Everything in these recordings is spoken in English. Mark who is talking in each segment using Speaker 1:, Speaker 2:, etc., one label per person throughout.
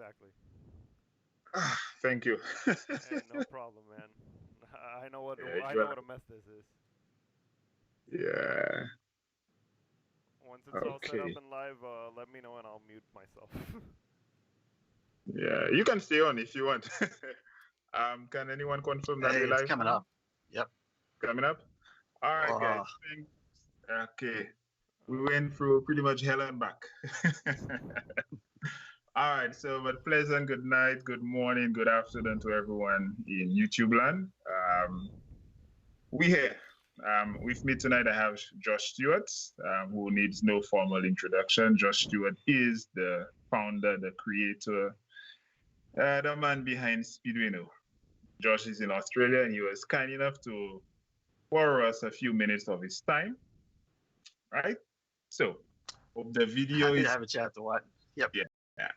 Speaker 1: exactly.
Speaker 2: Thank you.
Speaker 1: Hey, no problem, man.
Speaker 2: Yeah,
Speaker 1: I
Speaker 2: you
Speaker 1: know
Speaker 2: are,
Speaker 1: what a mess this is.
Speaker 2: yeah.
Speaker 1: Once it's all set up
Speaker 2: Okay.
Speaker 1: and live, let me know and I'll mute myself.
Speaker 2: Yeah, you can stay on if you want. Can anyone confirm that
Speaker 3: Hey,
Speaker 2: we're
Speaker 3: it's
Speaker 2: live
Speaker 3: coming
Speaker 2: now?
Speaker 3: up. Yep.
Speaker 2: Coming up? All right, guys.
Speaker 3: Oh,
Speaker 2: Thanks. Okay. We went through pretty much hell and back. All right. So, but pleasant good night, good morning, good afternoon to everyone in YouTube land. We here. With me tonight, I have Josh Stewart, who needs no formal introduction. Josh Stewart is the founder, the creator, the man behind Speeduino. Josh is in Australia, and he was kind enough to borrow us a few minutes of his time. Right? So, hope the video
Speaker 3: happy to
Speaker 2: is,
Speaker 3: have a chat, Dwight. Yep.
Speaker 2: yeah.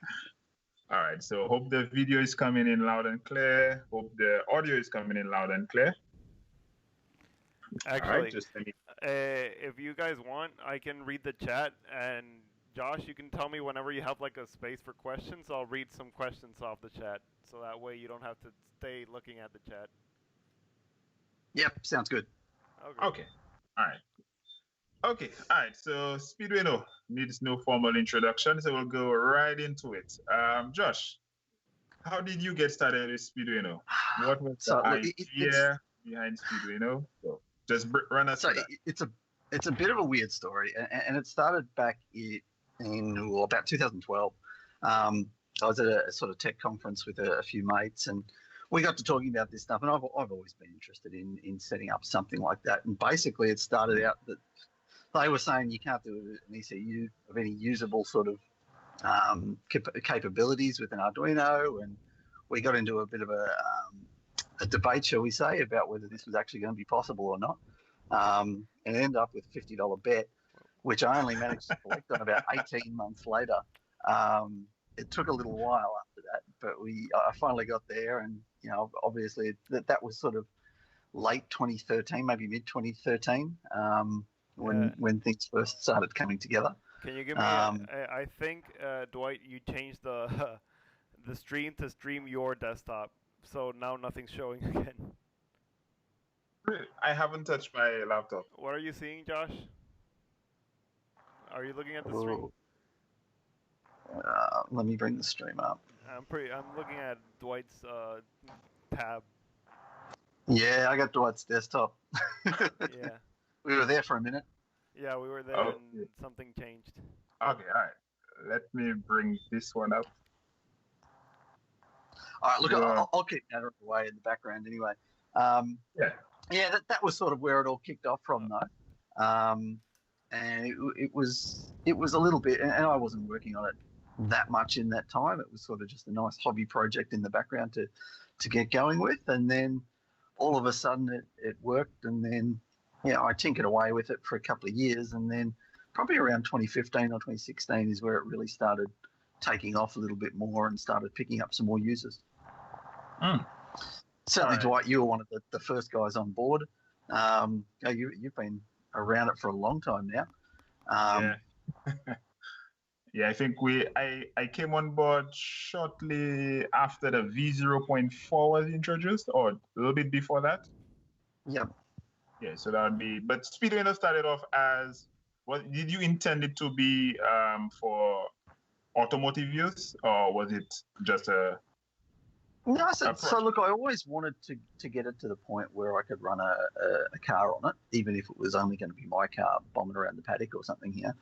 Speaker 2: All right. So, hope the video is coming in loud and clear. Hope the audio is coming in loud and clear. All right.
Speaker 1: Actually,
Speaker 2: Just let me.
Speaker 1: if you guys want, I can read the chat, and Josh, you can tell me whenever you have like a space for questions. I'll read some questions off the chat, so that way you don't have to stay looking at the chat.
Speaker 3: Yep. Sounds good.
Speaker 2: Okay. All right. Okay. All right. So, Speeduino needs no formal introduction, so we'll go right into it. Josh, how did you get started with Speeduino? What was the
Speaker 3: So look,
Speaker 2: idea behind Speeduino? So, just run us through that.
Speaker 3: it's a bit of a weird story, and it started back in about 2012. I was at a sort of tech conference with a few mates, and we got to talking about this stuff. And I've always been interested in setting up something like that. And basically, it started out that they were saying you can't do an ECU of any usable sort of capabilities with an Arduino, and we got into a bit of a debate, shall we say, about whether this was actually going to be possible or not. And ended up with a $50 bet, which I only managed to collect on about 18 months later. It took a little while after that, but I finally got there, and obviously that was sort of late 2013, maybe mid 2013, when things first started coming together.
Speaker 1: Can you give me? I think Dwight, you changed the the stream to stream your desktop, so now nothing's showing again.
Speaker 2: I haven't touched my laptop.
Speaker 1: What are you seeing, Josh? Are you looking at the stream?
Speaker 3: Let me bring the stream up.
Speaker 1: I'm looking at Dwight's tab.
Speaker 3: Yeah, I got Dwight's desktop.
Speaker 1: Yeah.
Speaker 3: We were there for a minute.
Speaker 1: Yeah, we were there, and something changed.
Speaker 2: Okay, all right. Let me bring this one up.
Speaker 3: All right, look, I'll keep that away in the background anyway. Yeah, that was sort of where it all kicked off from, though. And it was a little bit, and I wasn't working on it that much in that time. It was sort of just a nice hobby project in the background to get going with, and then all of a sudden it worked, and then I tinkered away with it for a couple of years, and then probably around 2015 or 2016 is where it really started taking off a little bit more and started picking up some more users. Certainly, Dwight, you were one of the first guys on board. You've been around it for a long time now.
Speaker 2: Yeah, I think I came on board shortly after the V0.4 was introduced, or a little bit before that.
Speaker 3: Yep.
Speaker 2: Yeah, so that would be. But Speeduino started off as, did you intend it to be for automotive use, or was it just a?
Speaker 3: No, so look, I always wanted to get it to the point where I could run a car on it, even if it was only going to be my car bombing around the paddock or something here.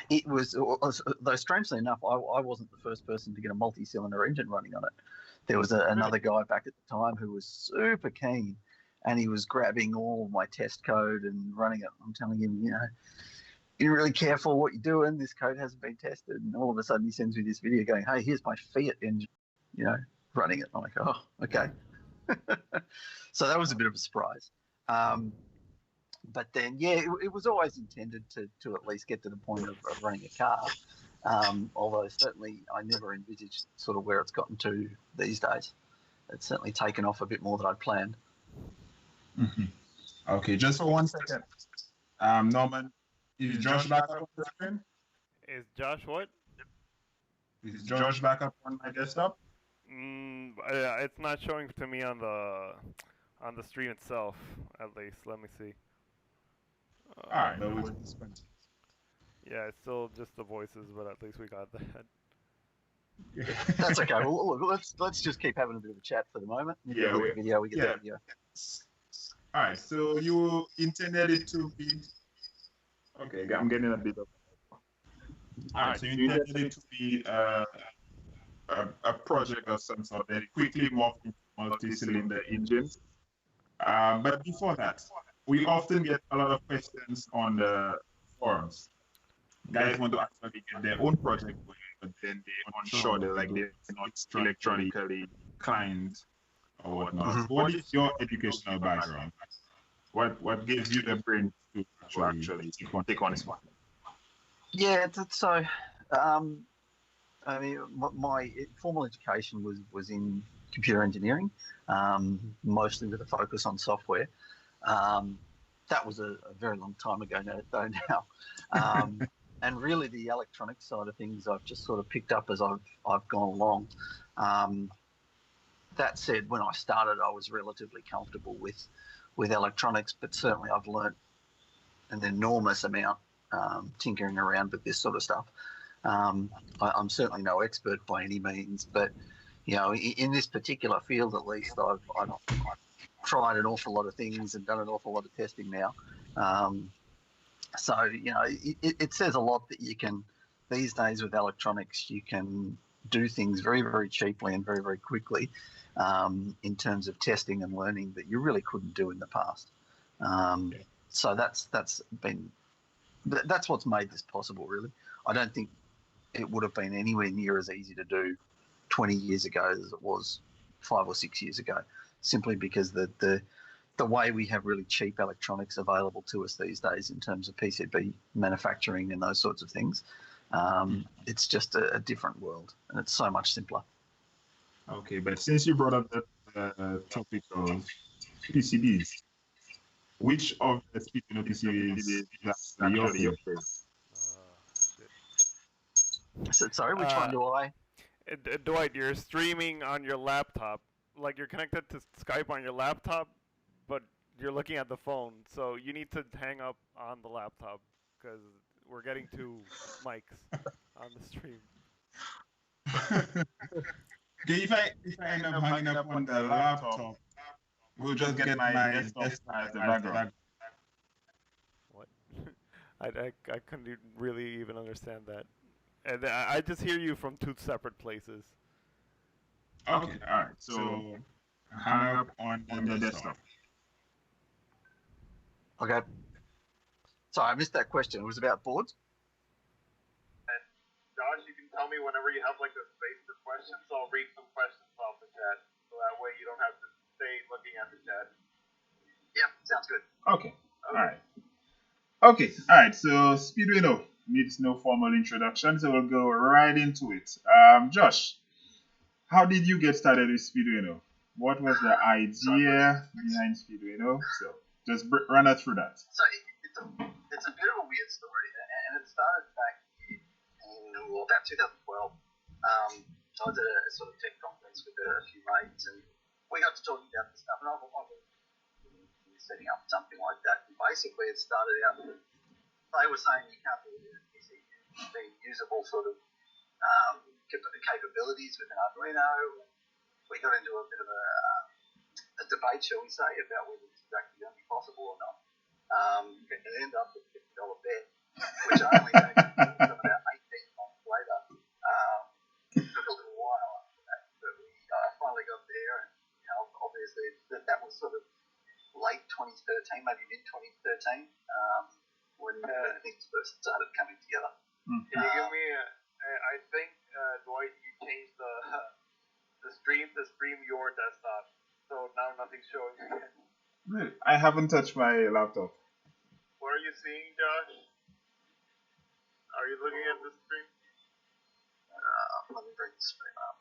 Speaker 3: It was, though strangely enough, I wasn't the first person to get a multi-cylinder engine running on it. There was another guy back at the time who was super keen, and he was grabbing all of my test code and running it. I'm telling him, be really careful what you're doing. This code hasn't been tested. And all of a sudden he sends me this video going, hey, here's my Fiat engine, running it. I'm like, oh, okay. So that was a bit of a surprise. But then, it was always intended to at least get to the point of running a car. Although certainly I never envisaged sort of where it's gotten to these days. It's certainly taken off a bit more than I'd planned.
Speaker 2: Mm-hmm. Okay, just for 1 second. Norman, is Josh back up on the screen?
Speaker 1: Is Josh what?
Speaker 2: Is Josh back up on my desktop?
Speaker 1: It's not showing to me on the stream itself. At least, let me see.
Speaker 2: All right, but we'll just continue.
Speaker 1: Yeah, it's still just the voices, but at least we got that.
Speaker 3: That's okay. Well, look, let's just keep having a bit of a chat for the moment. We get the video.
Speaker 2: All right, so you intended it to be. Okay, I'm getting a bit of. All right, so you intended it to be a project of some sort that quickly morphed into multi-cylinder engines. But before that, we often get a lot of questions on the forums. Guys want to actually get their own project going, but then they're unsure. They're not electronically inclined or whatnot. Mm-hmm. What is your educational background? What gives you the brain to actually take on this one?
Speaker 3: Yeah, so I mean, my formal education was in computer engineering, mostly with a focus on software. That was a very long time ago now. And really, the electronic side of things I've just sort of picked up as I've gone along. That said, when I started, I was relatively comfortable with electronics, but certainly I've learnt an enormous amount tinkering around with this sort of stuff. I'm certainly no expert by any means, but in this particular field, at least, I've tried an awful lot of things and done an awful lot of testing now. So it says a lot that you can, these days with electronics, you can do things very, very cheaply and very, very quickly in terms of testing and learning that you really couldn't do in the past. So that's what's made this possible, really. I don't think it would have been anywhere near as easy to do 20 years ago as it was 5 or 6 years ago, simply because the way we have really cheap electronics available to us these days in terms of PCB manufacturing and those sorts of things, it's just a different world, and it's so much simpler.
Speaker 2: Okay, but since you brought up the topic of PCBs, which of the Speeduino PCBs is actually your favorite?
Speaker 3: Sorry, which one do I?
Speaker 1: Dwight, you're streaming on your laptop. Like, you're connected to Skype on your laptop, but you're looking at the phone. So you need to hang up on the laptop because we're getting two mics on the stream.
Speaker 2: Okay, if I end up hanging up on the laptop, we'll just get my desktop as the background.
Speaker 1: What? I couldn't really even understand that. And I just hear you from two separate places.
Speaker 2: Okay, all right. So hang up on the desktop.
Speaker 3: Okay. Sorry, I missed that question. It was about boards.
Speaker 1: And Josh, you can tell me whenever you have like a space for questions. I'll read some questions off the chat, so that way you don't have to stay looking at the chat.
Speaker 3: Yeah, sounds good.
Speaker 2: Okay. All right. Okay. All right. So Speeduino needs no formal introduction, so we'll go right into it. Josh, how did you get started with Speeduino? What was the idea behind Speeduino? So just run us through that.
Speaker 3: So it's a bit of a weird story, and it started back in about 2012. So I did a sort of tech conference with a few mates, and we got to talking about this stuff, and I was setting up something like that. And basically, it started out, they were saying you can't really be usable sort of capabilities with an Arduino. We got into a bit of a debate, shall we say, about whether this is actually going to be possible or not. It ended up with a $50 bet, which I only had about 18 months later. It took a little while after that, but I finally got there, and obviously that was sort of late 2013, maybe mid 2013, when things first started coming together.
Speaker 1: Can you give me I think, Dwight, you changed the stream to stream your desktop, so now nothing's showing again.
Speaker 2: Really? I haven't touched my laptop.
Speaker 1: What are you seeing, Josh? Are you looking at the stream?
Speaker 3: Let me bring the stream up.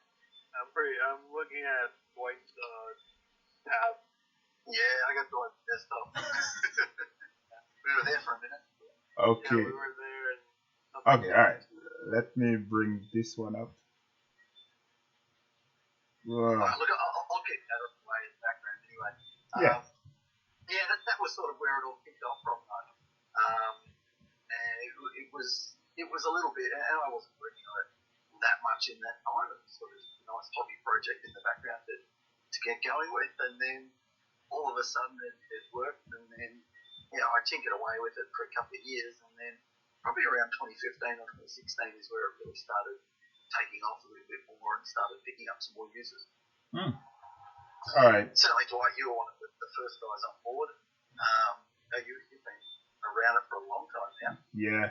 Speaker 1: I'm looking at Dwight's tab.
Speaker 3: Yeah, I got Dwight's desktop. We were there for a minute.
Speaker 2: Okay.
Speaker 1: Yeah, we were there.
Speaker 2: Okay, all right. Let me bring this one up.
Speaker 3: Look, I'll keep that away in the background anyway. Yeah, that was sort of where it all kicked off from. And it was a little bit, and I wasn't working on it that much in that time. It was sort of a nice hobby project in the background to get going with, and then all of a sudden it worked, and then I tinkered away with it for a couple of years, and then probably around 2015 or 2016 is where it really started taking off a little bit more and started picking up some more users.
Speaker 2: All right.
Speaker 3: Certainly, Dwight, you were one of the first guys on board. You've been around it for a long time now.
Speaker 2: Yeah.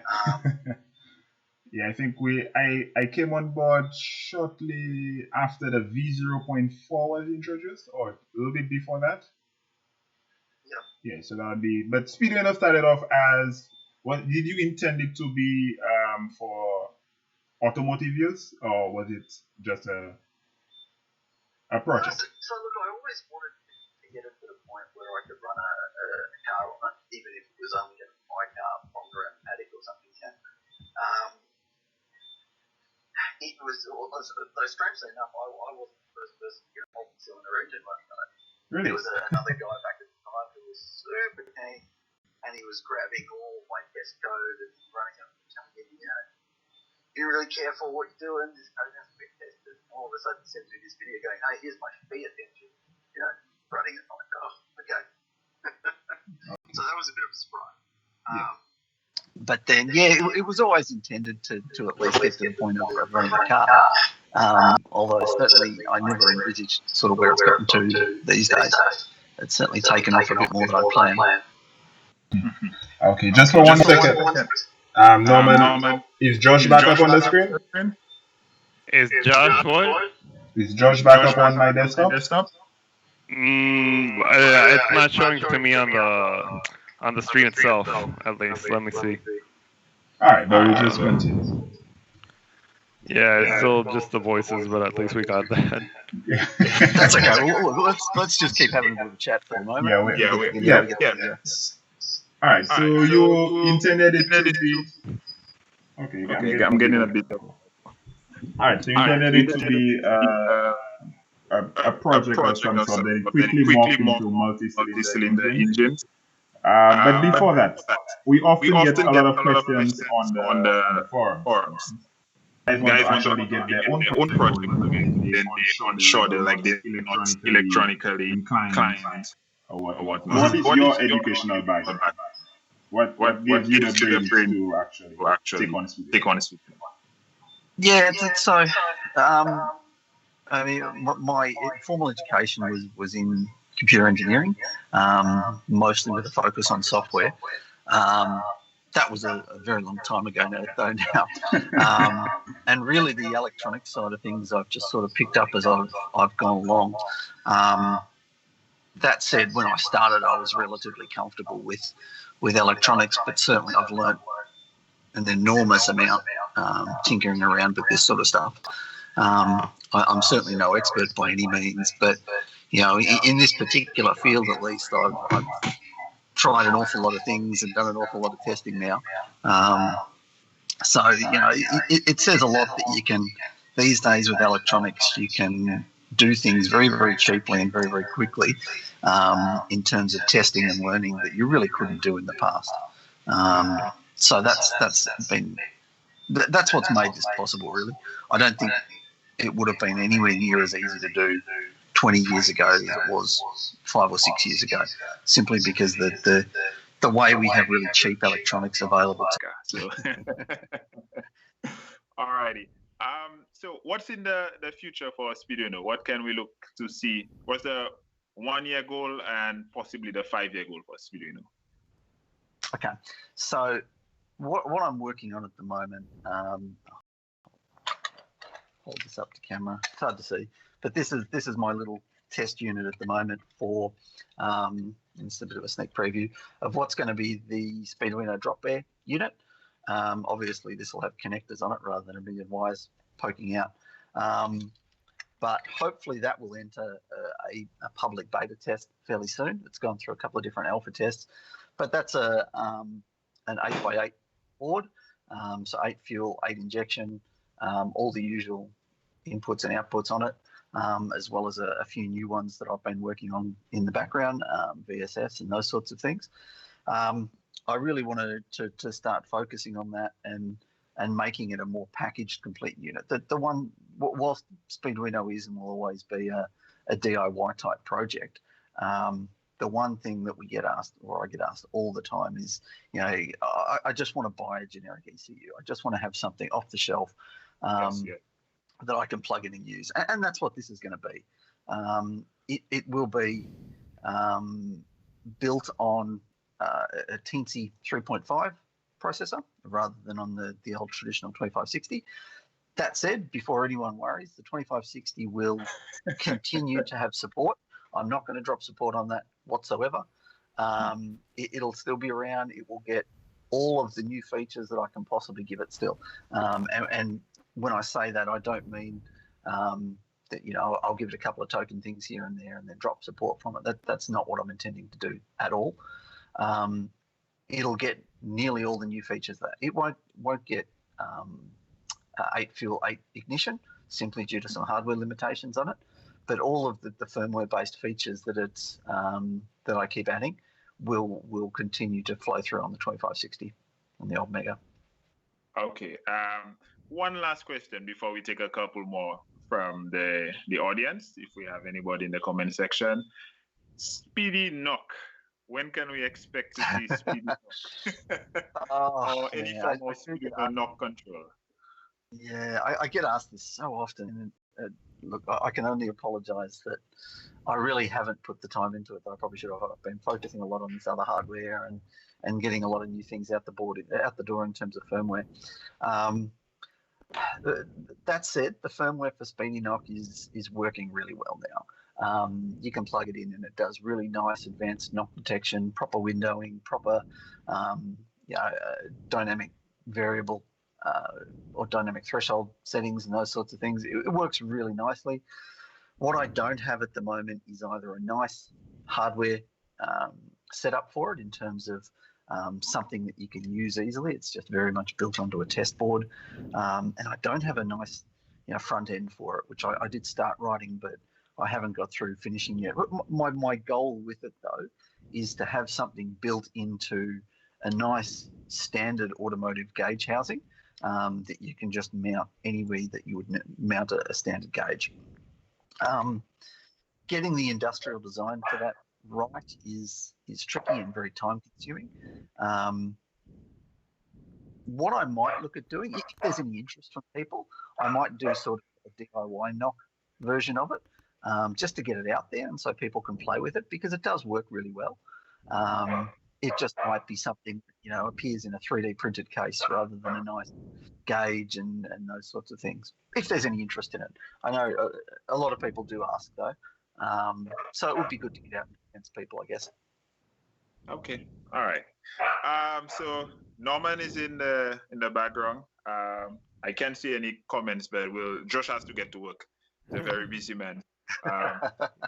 Speaker 2: Yeah, I think I came on board shortly after the V0.4 was introduced, or a little bit before that. Yeah, so that would be. But Speeduino started off as, what did you intend it to be for automotive use, or was it just a project?
Speaker 3: So look, I always wanted to get it to the point where I could run a car on it, even if it was only my car on around a paddock or something. It was, though strangely enough, I wasn't the first person to get a multi-cylinder engine running on it.
Speaker 2: Really?
Speaker 3: There was another guy back at the time who was super keen, and he was grabbing all my test code and running it and telling me, be really careful what you're doing, this code has to be tested. And all of a sudden he sends me this video going, hey, here's my Fiat engine, running it. I'm like, oh, okay. So that was a bit of a surprise. But then, it was always intended to at least get to the point of running a car. Although certainly I never envisaged sort of where it's gotten to these days. It's certainly taken off a bit more than I planned.
Speaker 2: Okay, just for 1 second. Norman, is Josh back up on the screen?
Speaker 1: Is Josh what?
Speaker 2: Is Josh back up on my desktop?
Speaker 1: It's not showing to me on the stream itself, at least. Let me see.
Speaker 2: Alright, but we just continue.
Speaker 1: Yeah, it's still just the voices, but at least we got that.
Speaker 3: That's okay. Well, let's just keep having a bit of a chat for a moment.
Speaker 2: Yeah. Alright, so you intended it to be... Okay, I'm getting a bit... Alright, so you intended it to be a project of some sort that quickly morphed into multi-cylinder engines. But before that, we often get a lot of questions on the forums. Guys want to actually get their own project going, then they ensure they're not electronically inclined or whatnot. What is your educational background? What gives you the brains to actually take on Speeduino?
Speaker 3: Yeah, so I mean, my formal education was in computer engineering, mostly with a focus on software. That was a very long time ago now. And really the electronic side of things I've just sort of picked up as I've gone along. That said, when I started, I was relatively comfortable with electronics, but certainly I've learned an enormous amount tinkering around with this sort of stuff. I'm certainly no expert by any means, but in this particular field at least, I've tried an awful lot of things and done an awful lot of testing now. So it says a lot that you can, these days with electronics, you can do things very, very cheaply and very, very quickly in terms of testing and learning that you really couldn't do in the past. So that's what's made this possible, really. I don't think it would have been anywhere near as easy to do 20 years ago as it was 5 or 6 years ago, simply because the way we have really cheap electronics available to us.
Speaker 2: Alrighty. So what's in the future for Speeduino? What can we look to see? What's the 1 year goal and possibly the 5 year goal for Speeduino?
Speaker 3: Okay, so what I'm working on at the moment, hold this up to camera. It's hard to see, but this is my little test unit at the moment for, it's a bit of a sneak preview of what's going to be the Speeduino drop bear unit. Obviously, this will have connectors on it rather than a million wires poking out. But hopefully that will enter a public beta test fairly soon. It's gone through a couple of different alpha tests, but that's an 8x8 board, so 8 fuel, 8 injection, all the usual inputs and outputs on it. as well as a few new ones that I've been working on in the background, VSS and those sorts of things. I really wanted to start focusing on that and making it a more packaged, complete unit. The one, whilst Speeduino is and will always be a DIY type project, the one thing that we get asked, or I get asked all the time, is, I just want to buy a generic ECU. I just want to have something off the shelf that I can plug in and use, and that's what this is going to be. It will be built on a Teensy 3.5 processor rather than on the old traditional 2560. That said, before anyone worries, the 2560 will continue to have support. I'm not going to drop support on that whatsoever. It'll still be around. It will get all of the new features that I can possibly give it still. And when I say that, I don't mean that, I'll give it a couple of token things here and there and then drop support from it. That's not what I'm intending to do at all. It'll get nearly all the new features that it won't get 8 fuel, 8 ignition, simply due to some hardware limitations on it. But all of the firmware-based features that that I keep adding will continue to flow through on the 2560 on the old Mega.
Speaker 2: Okay. One last question before we take a couple more from the audience, if we have anybody in the comment section. Speedy knock. When can we expect to see Speedy knock? Or any form of Speedy knock control?
Speaker 3: Yeah, I get asked this so often. Look, I can only apologise that I really haven't put the time into it that I probably should have. I've been focusing a lot on this other hardware and getting a lot of new things out the door in terms of firmware. That said, the firmware for Speedy Knock is working really well now. You can plug it in and it does really nice advanced knock detection, proper windowing, proper dynamic variable or dynamic threshold settings and those sorts of things. It works really nicely. What I don't have at the moment is either a nice hardware setup for it in terms of something that you can use easily. It's just very much built onto a test board. And I don't have a nice front end for it, which I did start writing, but I haven't got through finishing yet. My goal with it, though, is to have something built into a nice standard automotive gauge housing that you can just mount anywhere that you would mount a standard gauge. Getting the industrial design for that right is tricky and very time consuming. What I might look at doing, if there's any interest from people, I might do sort of a DIY knock version of it, just to get it out there and so people can play with it, because it does work really well. It just might be something that, appears in a 3D printed case rather than a nice gauge and those sorts of things, if there's any interest in it. I know a lot of people do ask, though. So it would be good to get out against people, I guess.
Speaker 2: Okay. All right. So Norman is in the background. I can't see any comments, but Josh has to get to work. He's a very busy man.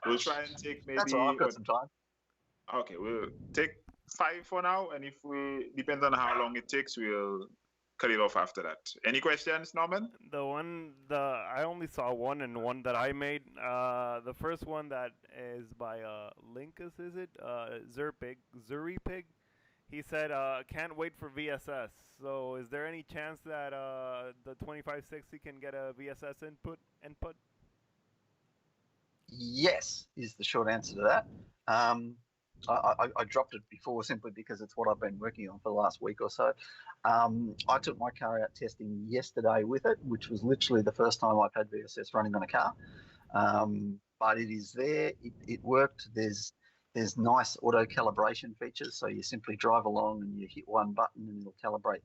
Speaker 2: We'll try and take maybe...
Speaker 3: That's all right, I've got some time.
Speaker 2: Okay, we'll take 5 for now, and if depends on how long it takes, we'll cut it off after that. Any questions, Norman?
Speaker 1: I only saw one, and one that I made. The first one that is by Linkus, is it? Zuripig. He said, can't wait for VSS. So is there any chance that the 2560 can get a VSS input? Yes,
Speaker 3: is the short answer to that. I dropped it before simply because it's what I've been working on for the last week or so. I took my car out testing yesterday with it, which was literally the first time I've had VSS running on a car. But it is there. It worked. There's nice auto calibration features, so you simply drive along and you hit one button and it'll calibrate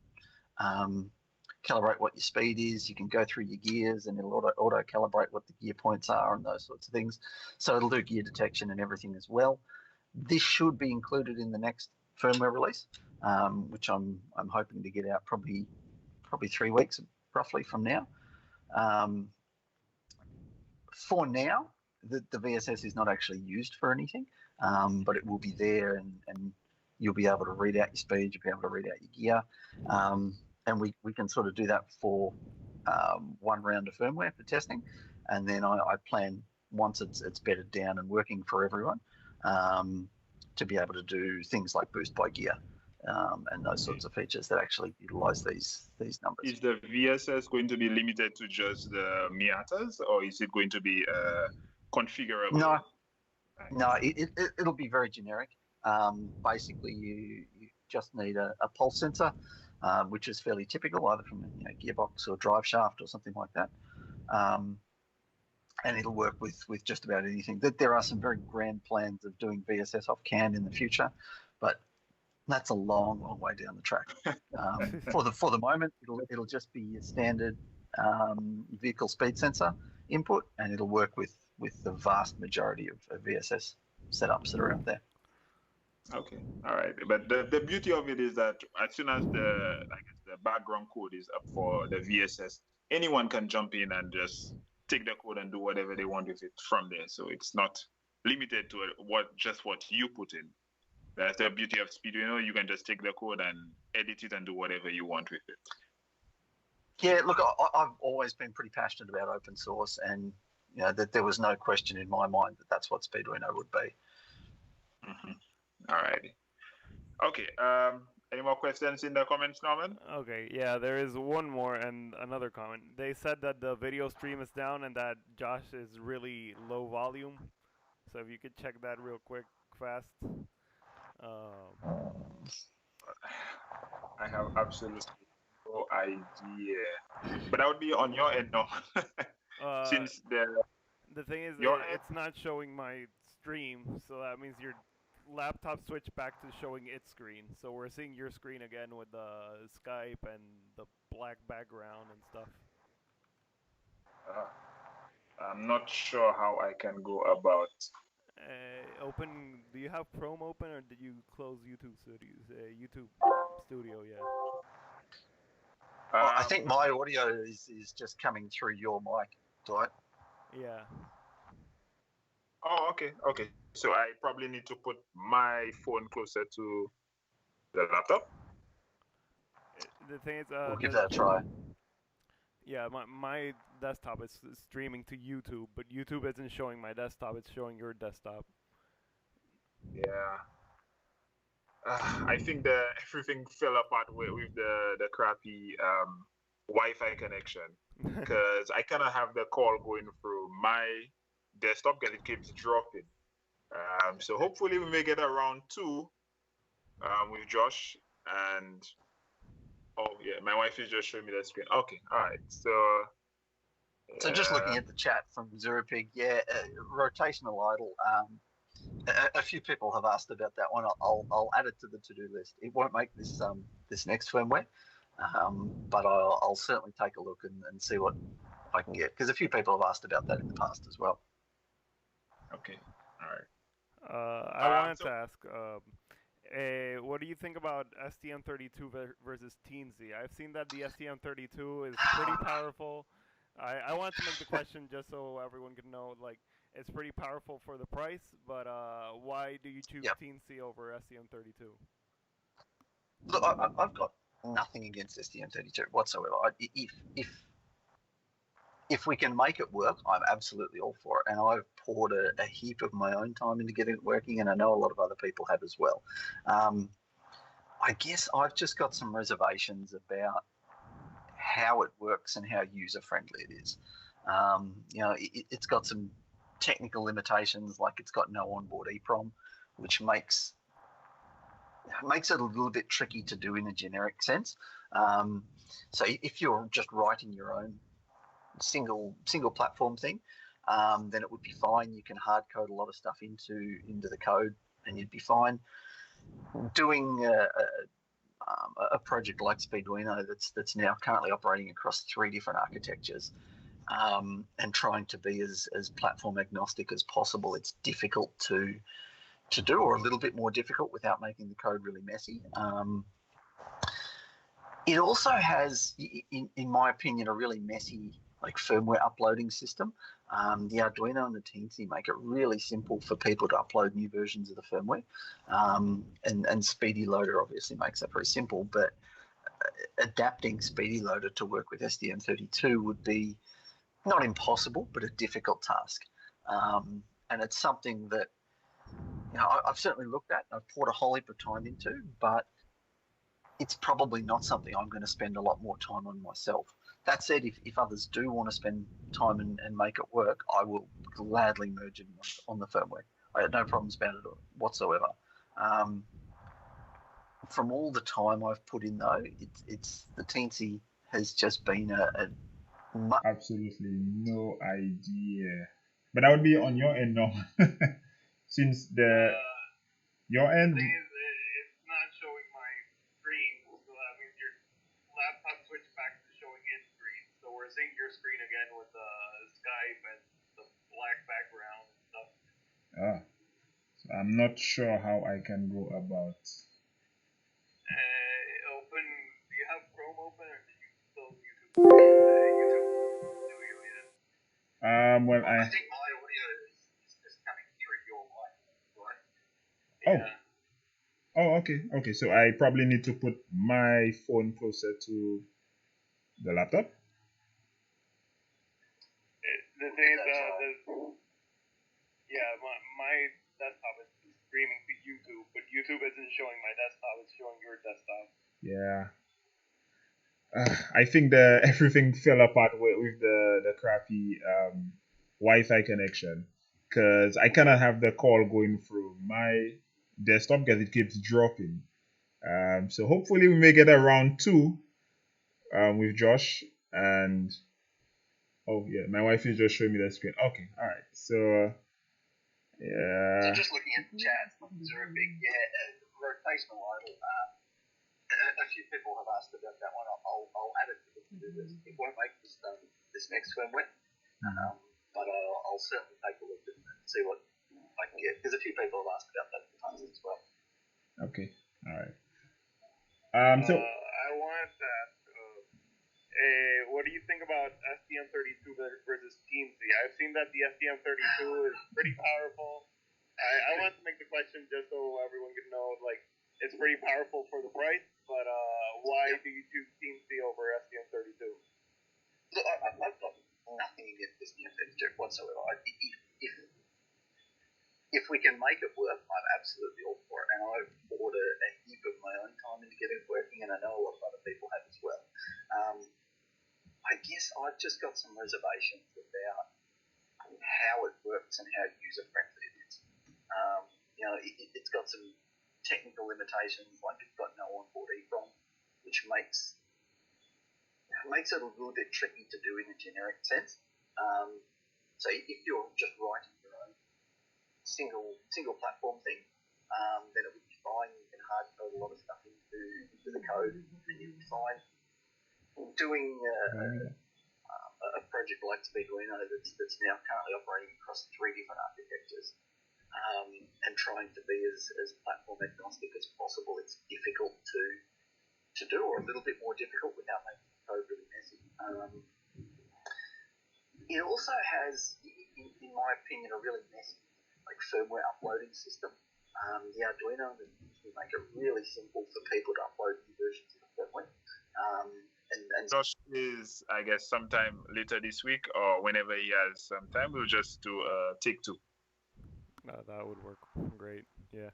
Speaker 3: what your speed is. You can go through your gears and it'll auto calibrate what the gear points are and those sorts of things. So it'll do gear detection and everything as well. This should be included in the next firmware release, which I'm hoping to get out probably 3 weeks roughly from now. For now, the VSS is not actually used for anything, but it will be there, and you'll be able to read out your speed, you'll be able to read out your gear, and we can sort of do that for one round of firmware for testing, and then I plan once it's bedded down and working for everyone to be able to do things like boost by gear and those sorts of features that actually utilize these numbers.
Speaker 2: Is the VSS going to be limited to just the Miatas, or is it going to be configurable?
Speaker 3: No, it'll be very generic. Basically, you just need a pulse sensor, which is fairly typical, either from a gearbox or drive shaft or something like that. And it'll work with just about anything. There are some very grand plans of doing VSS off CAN in the future, but that's a long, long way down the track. For the moment, it'll just be a standard vehicle speed sensor input, and it'll work with the vast majority of VSS setups that are out there.
Speaker 2: Okay, all right. But the beauty of it is that as soon as the background code is up for the VSS, anyone can jump in and just take the code and do whatever they want with it from there. So it's not limited to what you put in. That's the beauty of Speeduino. You can just take the code and edit it and do whatever you want with it.
Speaker 3: Yeah, look, I've always been pretty passionate about open source, and that there was no question in my mind that that's what Speeduino would be.
Speaker 2: Mm-hmm. All righty. Okay. Any more questions in the comments, Norman?
Speaker 1: Okay, yeah, there is one more and another comment. They said that the video stream is down and that Josh is really low volume. So if you could check that real quick, fast.
Speaker 2: I have absolutely no idea. But that would be on your end, no? Since
Speaker 1: the thing is, it's not showing my stream, so that means your laptop switched back to showing its screen. So we're seeing your screen again with the Skype and the black background and stuff.
Speaker 2: I'm not sure how I can go about.
Speaker 1: Do you have Chrome open, or did you close YouTube Studio? Yeah.
Speaker 3: I think my audio is just coming through your mic, Dwight.
Speaker 1: Yeah.
Speaker 2: Oh, okay. So I probably need to put my phone closer to the laptop.
Speaker 1: The thing is,
Speaker 3: we'll give that a try.
Speaker 1: Yeah, my desktop is streaming to YouTube, but YouTube isn't showing my desktop; it's showing your desktop.
Speaker 2: Yeah. I think everything fell apart with the crappy Wi-Fi connection, because I cannot have the call going through my desktop because it keeps dropping. So hopefully we may get around 2 with Josh. And oh yeah, my wife is just showing me the screen. Okay, all right. So
Speaker 3: just looking at the chat from Zuripig, yeah, rotational idle. A few people have asked about that one. I'll add it to the to-do list. It won't make this next firmware, but I'll certainly take a look and see what I can get, because a few people have asked about that in the past as well.
Speaker 2: Okay, all right.
Speaker 1: I wanted to ask, what do you think about STM32 versus Teensy? I've seen that the STM32 is pretty powerful. I wanted to make the question just so everyone can know, like, it's pretty powerful for the price, but why do you choose Teensy over STM32?
Speaker 3: Look, I've got nothing against STM32 whatsoever. If we can make it work, I'm absolutely all for it. And I've poured a heap of my own time into getting it working, and I know a lot of other people have as well. I guess I've just got some reservations about how it works and how user-friendly it is. It's got some technical limitations, like it's got no onboard EEPROM, which makes it a little bit tricky to do in a generic sense. So if you're just writing your own single platform thing, then it would be fine. You can hard code a lot of stuff into the code, and you'd be fine. Doing a project like Speeduino that's now currently operating across 3 different architectures, and trying to be as platform agnostic as possible, it's difficult to do, or a little bit more difficult without making the code really messy. It also has, in my opinion, a really messy firmware uploading system. The Arduino and the Teensy make it really simple for people to upload new versions of the firmware, and Speedy Loader obviously makes that very simple. But adapting Speedy Loader to work with STM32 would be not impossible, but a difficult task. And it's something that I've certainly looked at. I've poured a whole heap of time into, but it's probably not something I'm going to spend a lot more time on myself. That said, if others do want to spend time and make it work, I will gladly merge it on the firmware. I had no problems about it whatsoever. From all the time I've put in, though, it's the Teensy has just been a
Speaker 2: absolutely no idea. But that would be on your end, no? Since your end.
Speaker 4: The thing is, it's not showing my screen, so that means your laptop switched back to showing its screen. So we're seeing your screen again with the Skype and the black background and stuff.
Speaker 2: So I'm not sure how I can go about.
Speaker 4: Open. Do you have Chrome open, or did you close YouTube? YouTube Studio yet?
Speaker 2: Well,
Speaker 4: I think my audio is just coming through your mic, right?
Speaker 2: Yeah. Oh, okay. So I probably need to put my phone closer to the laptop.
Speaker 4: The thing is, my desktop is streaming to YouTube, but YouTube isn't showing my desktop; it's showing your desktop.
Speaker 2: Yeah. I think everything fell apart with the crappy Wi-Fi connection, because I cannot have the call going through my desktop because it keeps dropping. So hopefully we may get around 2 with Josh. And oh yeah, my wife is just showing me the screen. Okay, all right. So yeah.
Speaker 3: So just looking at the chat, rotational idle. A few people have asked about that one. I'll add it to the to-do list. It won't make this next firmware, but I'll certainly take a look and see what I can get, because a few people have asked about that in the past as well.
Speaker 2: Okay, all right.
Speaker 4: So I want to ask, what do you think about STM32 versus Teensy? I've seen that the STM32 is pretty powerful. I want to make the question just so everyone can know, like, it's pretty powerful for the price, but why do you choose Teensy over STM32?
Speaker 3: Look, I've got nothing against STM32 whatsoever. If we can make it work, I'm absolutely all for it. And I've poured a heap of my own time into getting it working, and I know a lot of other people have as well. I guess I've just got some reservations about how it works and how user-friendly it is. It's got some technical limitations, like it's got no onboard EEPROM, which makes it a little bit tricky to do in a generic sense. So if you're just writing your own single platform thing, then it would be fine. You can hard code a lot of stuff into the code, and you'd be fine. Doing a project like Speeduino that's now currently operating across 3 different architectures, and trying to be as platform agnostic as possible, it's difficult to do, or a little bit more difficult without making the code really messy. It also has, in my opinion, a really messy firmware uploading system. The Arduino and the Teensy make it really simple for people to upload new versions of the firmware. And
Speaker 2: Josh is, I guess, sometime later this week or whenever he has some time, we'll just do take 2.
Speaker 1: That would work great. Yeah.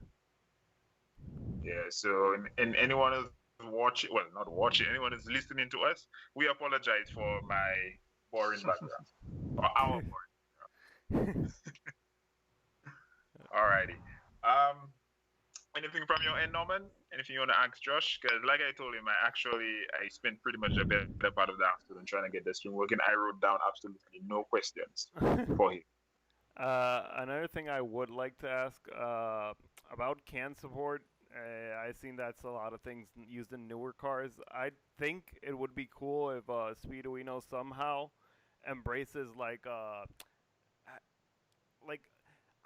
Speaker 2: Yeah. So, and anyone who's watching, well, not watching, anyone who's listening to us, we apologize for my boring background or our boring background. Alrighty. Anything from your end, Norman? Anything you want to ask Josh? Because like I told him, I spent pretty much the better part of the afternoon trying to get the stream working. I wrote down absolutely no questions for him.
Speaker 1: Another thing I would like to ask about CAN support. I've seen that's a lot of things used in newer cars. I think it would be cool if Speeduino somehow embraces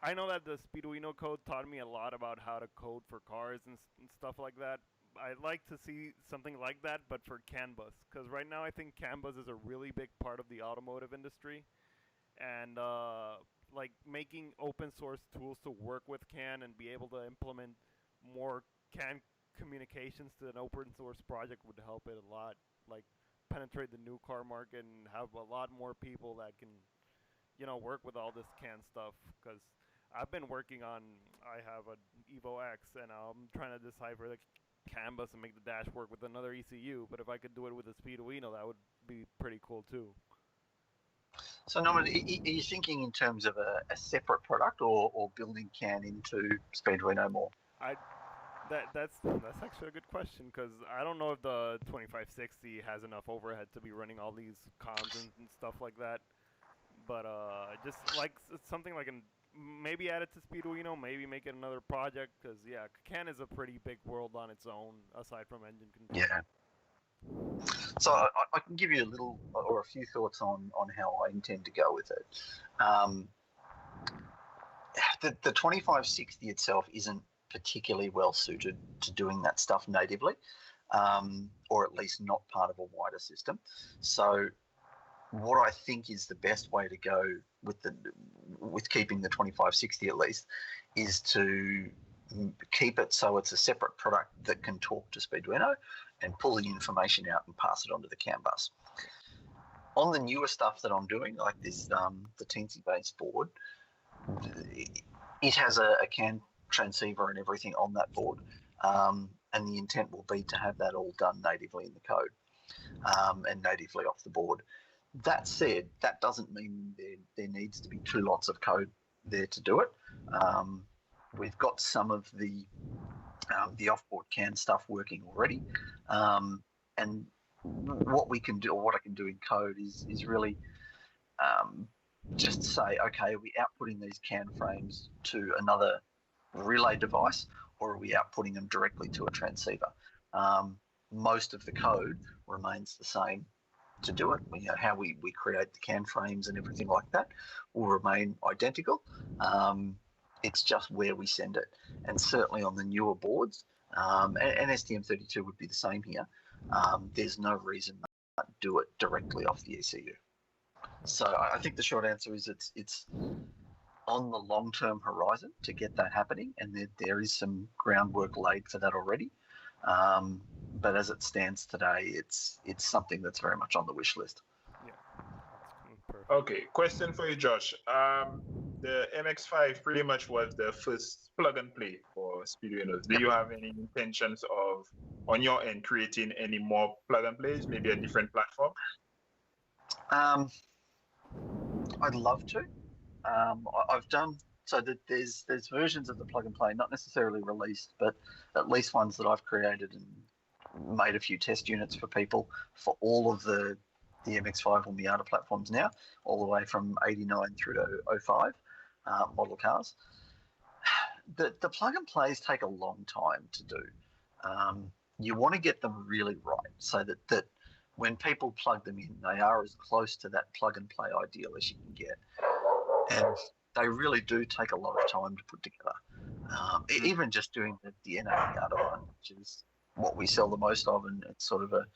Speaker 1: I know that the Speeduino code taught me a lot about how to code for cars and stuff like that. I'd like to see something like that, but for CAN bus, because right now I think CAN bus is a really big part of the automotive industry, and making open source tools to work with CAN and be able to implement more CAN communications to an open source project would help it a lot. Like penetrate the new car market and have a lot more people that can, work with all this CAN stuff. Because I've been working on, I have a Evo X, and I'm trying to decipher the CAN bus and make the dash work with another ECU. But if I could do it with a Speeduino, that would be pretty cool too.
Speaker 3: So, Norman, are you thinking in terms of a separate product or building CAN into Speeduino more?
Speaker 1: That's actually a good question, because I don't know if the 2560 has enough overhead to be running all these comms and stuff like that. But just like something like maybe add it to Speeduino, maybe make it another project, because yeah, CAN is a pretty big world on its own aside from engine control.
Speaker 3: Yeah. So I can give you a little or a few thoughts on how I intend to go with it. The 2560 itself isn't particularly well suited to doing that stuff natively, or at least not part of a wider system. So what I think is the best way to go with keeping the 2560 at least is to keep it so it's a separate product that can talk to Speeduino and pull the information out and pass it onto the CAN bus. On the newer stuff that I'm doing, like this, the Teensy based board, it has a CAN transceiver and everything on that board, and the intent will be to have that all done natively in the code and natively off the board. That said, that doesn't mean there needs to be 2 lots of code there to do it. We've got some of the offboard CAN stuff working already, and what we can do, or what I can do in code, is really just say, okay, are we outputting these CAN frames to another relay device, or are we outputting them directly to a transceiver? Most of the code remains the same to do it. How we create the CAN frames and everything like that will remain identical. It's just where we send it. And certainly on the newer boards, and STM32 would be the same here, there's no reason to do it directly off the ECU. So I think the short answer is it's on the long-term horizon to get that happening, and there is some groundwork laid for that already. But as it stands today, it's something that's very much on the wish list.
Speaker 1: Yeah. Perfect.
Speaker 2: Okay, question for you, Josh. The MX5 pretty much was the first plug and play for Speeduinos. Do you have any intentions of, on your end, creating any more plug and plays, maybe a different platform?
Speaker 3: I'd love to. I've done so that there's versions of the plug and play, not necessarily released, but at least ones that I've created and made a few test units for people for all of the MX5 or Miata platforms now, all the way from 89 through to 05 model cars. The plug and plays take a long time to do. You want to get them really right so that when people plug them in, they are as close to that plug and play ideal as you can get. And they really do take a lot of time to put together. Even just doing the NA Miata one, which is what we sell the most of, and it's sort of a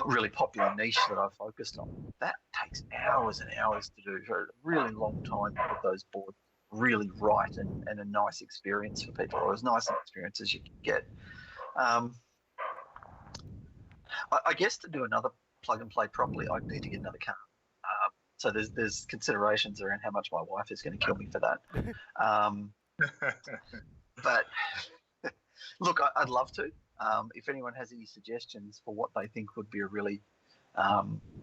Speaker 3: really popular niche that I've focused on. That takes hours and hours to do for a really long time to put those boards really right and a nice experience for people, or as nice an experience as you can get. I guess to do another plug and play properly, I'd need to get another car. So there's considerations around how much my wife is going to kill me for that. But look, I'd love to. If anyone has any suggestions for what they think would be a really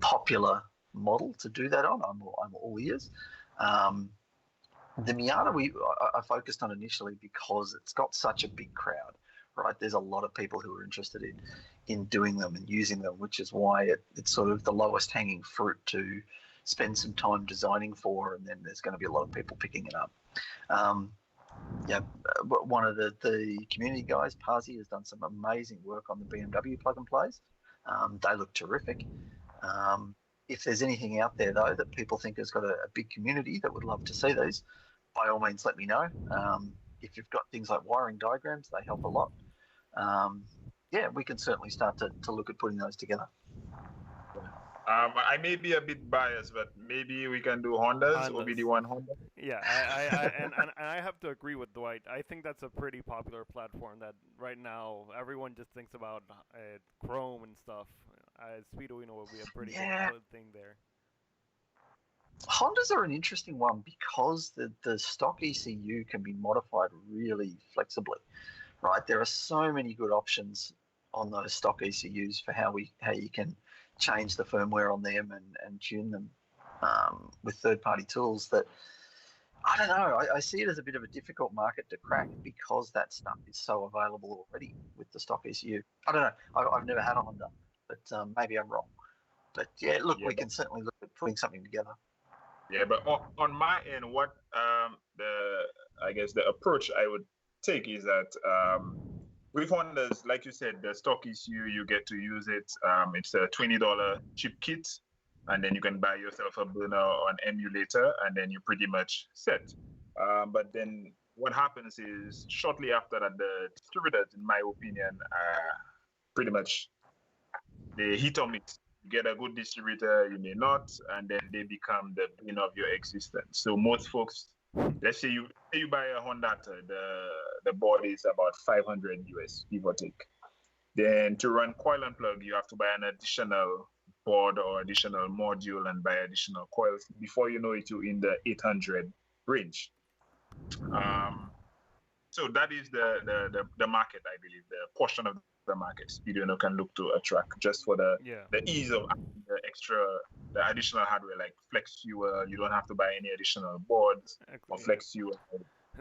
Speaker 3: popular model to do that on, I'm all ears. The Miata I focused on initially because it's got such a big crowd, right? There's a lot of people who are interested in doing them and using them, which is why it's sort of the lowest hanging fruit to spend some time designing for, and then there's going to be a lot of people picking it up. One of the community guys, Parsi, has done some amazing work on the BMW plug and plays. They look terrific. If there's anything out there, though, that people think has got a big community that would love to see these, by all means, let me know. If you've got things like wiring diagrams, they help a lot. We can certainly start to look at putting those together.
Speaker 2: I may be a bit biased, but maybe we can do Hondas. OBD1 Honda.
Speaker 1: Yeah, and I have to agree with Dwight. I think that's a pretty popular platform that right now everyone just thinks about Chrome and stuff. Speeduino will be a pretty good thing there.
Speaker 3: Hondas are an interesting one because the stock ECU can be modified really flexibly, right? There are so many good options on those stock ECUs for how you can change the firmware on them and tune them with third-party tools that, I don't know, I see it as a bit of a difficult market to crack because that stuff is so available already with the stock ECU. I don't know. I've never had a Honda, but maybe I'm wrong. But yeah, look, we can certainly look at putting something together.
Speaker 2: Yeah, but on my end, what the approach I would take is that with Hondas, like you said, the stock ECU, you get to use it. It's a $20 chip kit, and then you can buy yourself a burner or an emulator, and then you're pretty much set. But then what happens is shortly after that, the distributors, in my opinion, pretty much they hit or miss. You get a good distributor, you may not, and then they become the bane of your existence. So most folks, let's say you buy a Honda, the board is about $500 US, give or take. Then to run coil and plug, you have to buy an additional board or additional module and buy additional coils. Before you know it, you're in the 800 range. So that is the market, I believe, the portion of the market Speeduino can look to attract just for the ease of the additional hardware like flex fuel. You don't have to buy any additional boards or flex fuel.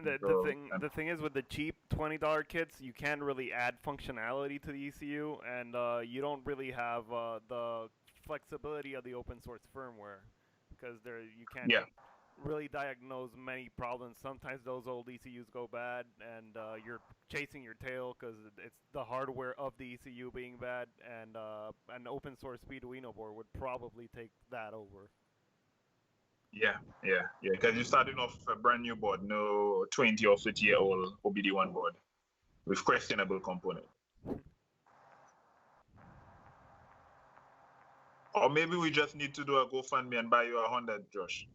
Speaker 1: The thing is with the cheap $20 kits, you can't really add functionality to the ECU, and you don't really have the flexibility of the open source firmware because you can't really diagnose many problems. Sometimes those old ECUs go bad, and you're chasing your tail because it's the hardware of the ECU being bad, and an open source Speeduino board would probably take that over.
Speaker 2: Yeah, because you're starting off a brand new board, no 20 or 30-year-old OBD1 board with questionable component. Or maybe we just need to do a GoFundMe and buy you a Honda, Josh.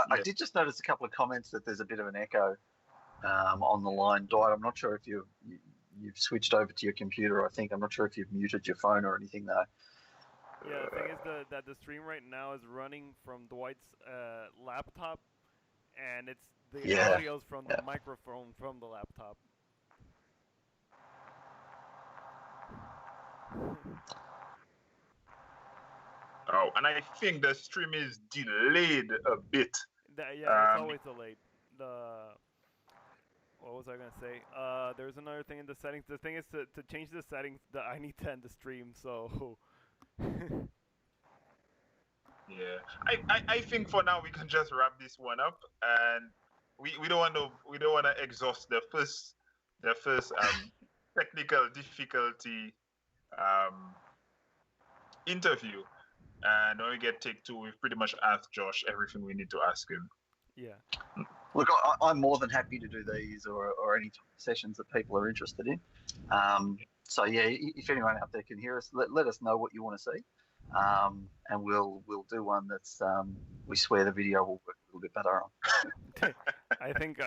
Speaker 3: I did just notice a couple of comments that there's a bit of an echo on the line. Dwight, I'm not sure if you've switched over to your computer. I'm not sure if you've muted your phone or anything though.
Speaker 1: Yeah, the thing is that the stream right now is running from Dwight's laptop, and it's the audio's from the microphone from the laptop.
Speaker 2: Oh, and I think the stream is delayed a bit.
Speaker 1: It's always delayed. What was I gonna say? There's another thing in the settings. The thing is to change the settings. I need to end the stream. So.
Speaker 2: Yeah, I think for now we can just wrap this one up, and we don't want to exhaust the first technical difficulty interview. And when we get take two, we've pretty much asked Josh everything we need to ask him.
Speaker 1: Yeah.
Speaker 3: Look, I'm more than happy to do these or any sessions that people are interested in. So yeah, if anyone out there can hear us, let us know what you want to see, and we'll do one that's we swear the video will work a little bit better on.
Speaker 1: I think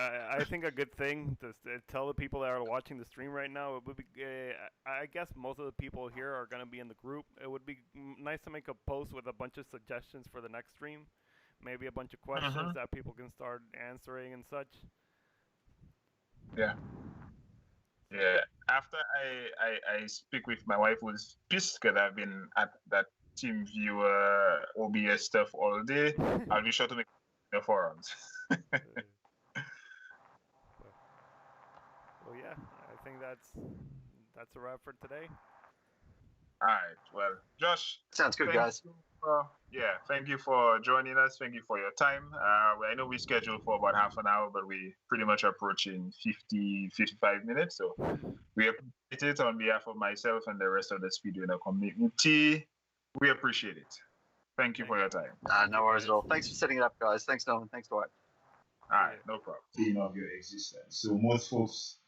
Speaker 1: a good thing to tell the people that are watching the stream right now, it would be I guess most of the people here are going to be in the group. It would be nice to make a post with a bunch of suggestions for the next stream, maybe a bunch of questions that people can start answering and such.
Speaker 2: Yeah. After I speak with my wife, who's pissed because I've been at that TeamViewer OBS stuff all day, I'll be sure to make the forums.
Speaker 1: Well, yeah, I think that's a wrap for today.
Speaker 2: All right. Well, Josh.
Speaker 3: Sounds good, guys.
Speaker 2: Thank you for joining us. Thank you for your time. I know we scheduled for about half an hour, but we pretty much approaching 55 minutes. So we appreciate it on behalf of myself and the rest of the Speeduino community. We appreciate it. Thank you for your time.
Speaker 3: No worries at all. Thanks for setting it up, guys. Thanks, Norman. Thanks, Dwight.
Speaker 2: All right, no problem. Bane of your existence. So most folks